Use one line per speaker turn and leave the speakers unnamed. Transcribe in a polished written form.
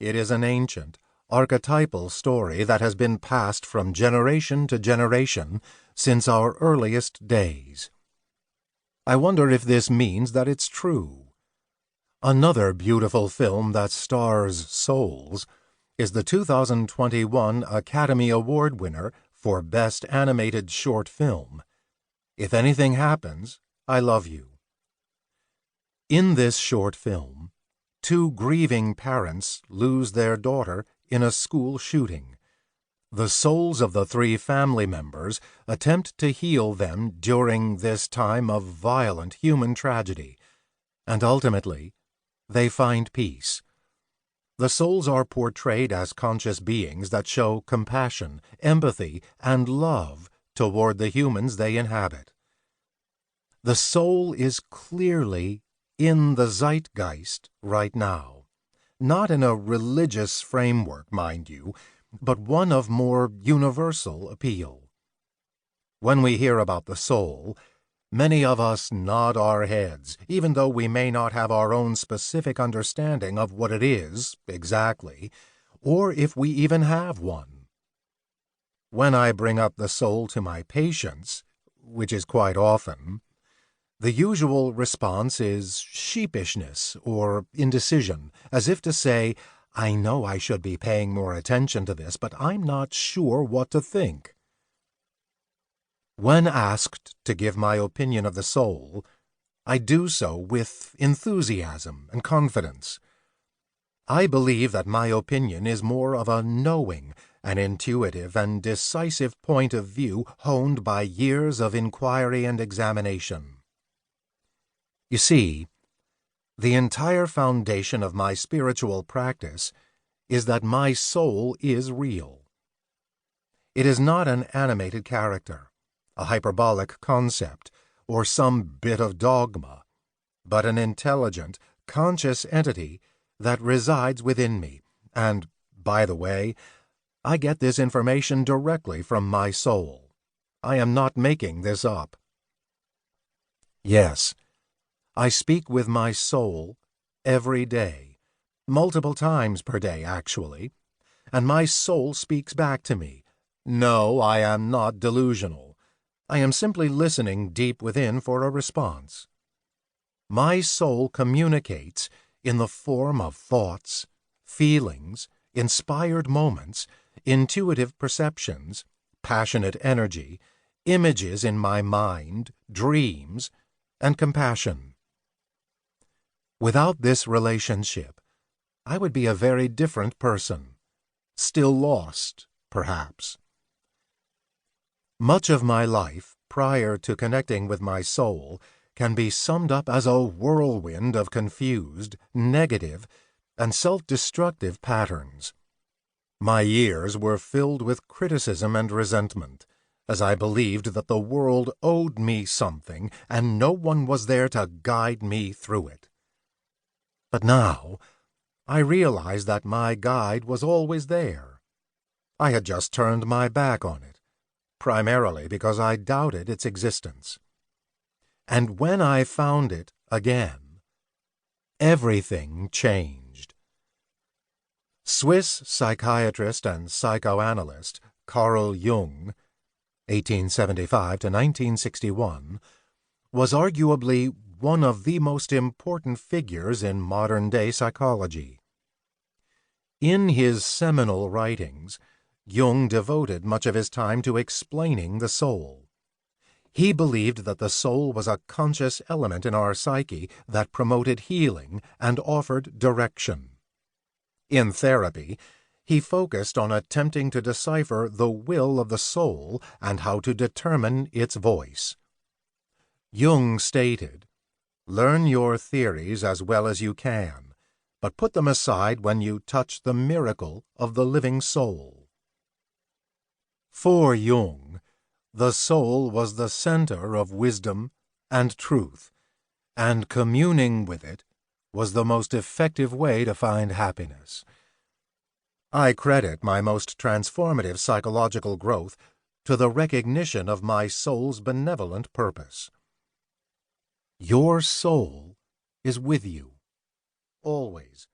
It is an ancient, archetypal story that has been passed from generation to generation since our earliest days. I wonder if this means that it's true. Another beautiful film that stars souls is the 2021 Academy Award winner for Best Animated Short Film, If Anything Happens, I Love You. In this short film, two grieving parents lose their daughter in a school shooting. The souls of the three family members attempt to heal them during this time of violent human tragedy, and ultimately, they find peace. The souls are portrayed as conscious beings that show compassion, empathy, and love toward the humans they inhabit. The soul is clearly in the zeitgeist right now, not in a religious framework, mind you, but one of more universal appeal. When we hear about the soul, many of us nod our heads, even though we may not have our own specific understanding of what it is, exactly, or if we even have one. When I bring up the soul to my patients, which is quite often, the usual response is sheepishness or indecision, as if to say, I know I should be paying more attention to this, but I'm not sure what to think. When asked to give my opinion of the soul, I do so with enthusiasm and confidence. I believe that my opinion is more of a knowing, an intuitive and decisive point of view honed by years of inquiry and examination. You see, the entire foundation of my spiritual practice is that my soul is real. It is not an animated character, a hyperbolic concept, or some bit of dogma, but an intelligent, conscious entity that resides within me, and, by the way, I get this information directly from my soul. I am not making this up. Yes, I speak with my soul every day, multiple times per day, actually, and my soul speaks back to me. No, I am not delusional. I am simply listening deep within for a response. My soul communicates in the form of thoughts, feelings, inspired moments, intuitive perceptions, passionate energy, images in my mind, dreams, and compassion. Without this relationship, I would be a very different person, still lost, perhaps. Much of my life, prior to connecting with my soul, can be summed up as a whirlwind of confused, negative, and self-destructive patterns. My years were filled with criticism and resentment, as I believed that the world owed me something and no one was there to guide me through it. But now, I realize that my guide was always there. I had just turned my back on it, primarily because I doubted its existence. And when I found it again, everything changed. Swiss psychiatrist and psychoanalyst Carl Jung, 1875 to 1961, was arguably one of the most important figures in modern-day psychology. In his seminal writings, Jung devoted much of his time to explaining the soul. He believed that the soul was a conscious element in our psyche that promoted healing and offered direction. In therapy, he focused on attempting to decipher the will of the soul and how to determine its voice. Jung stated, "Learn your theories as well as you can, but put them aside when you touch the miracle of the living soul." For Jung, the soul was the center of wisdom and truth, and communing with it was the most effective way to find happiness. I credit my most transformative psychological growth to the recognition of my soul's benevolent purpose. Your soul is with you, always.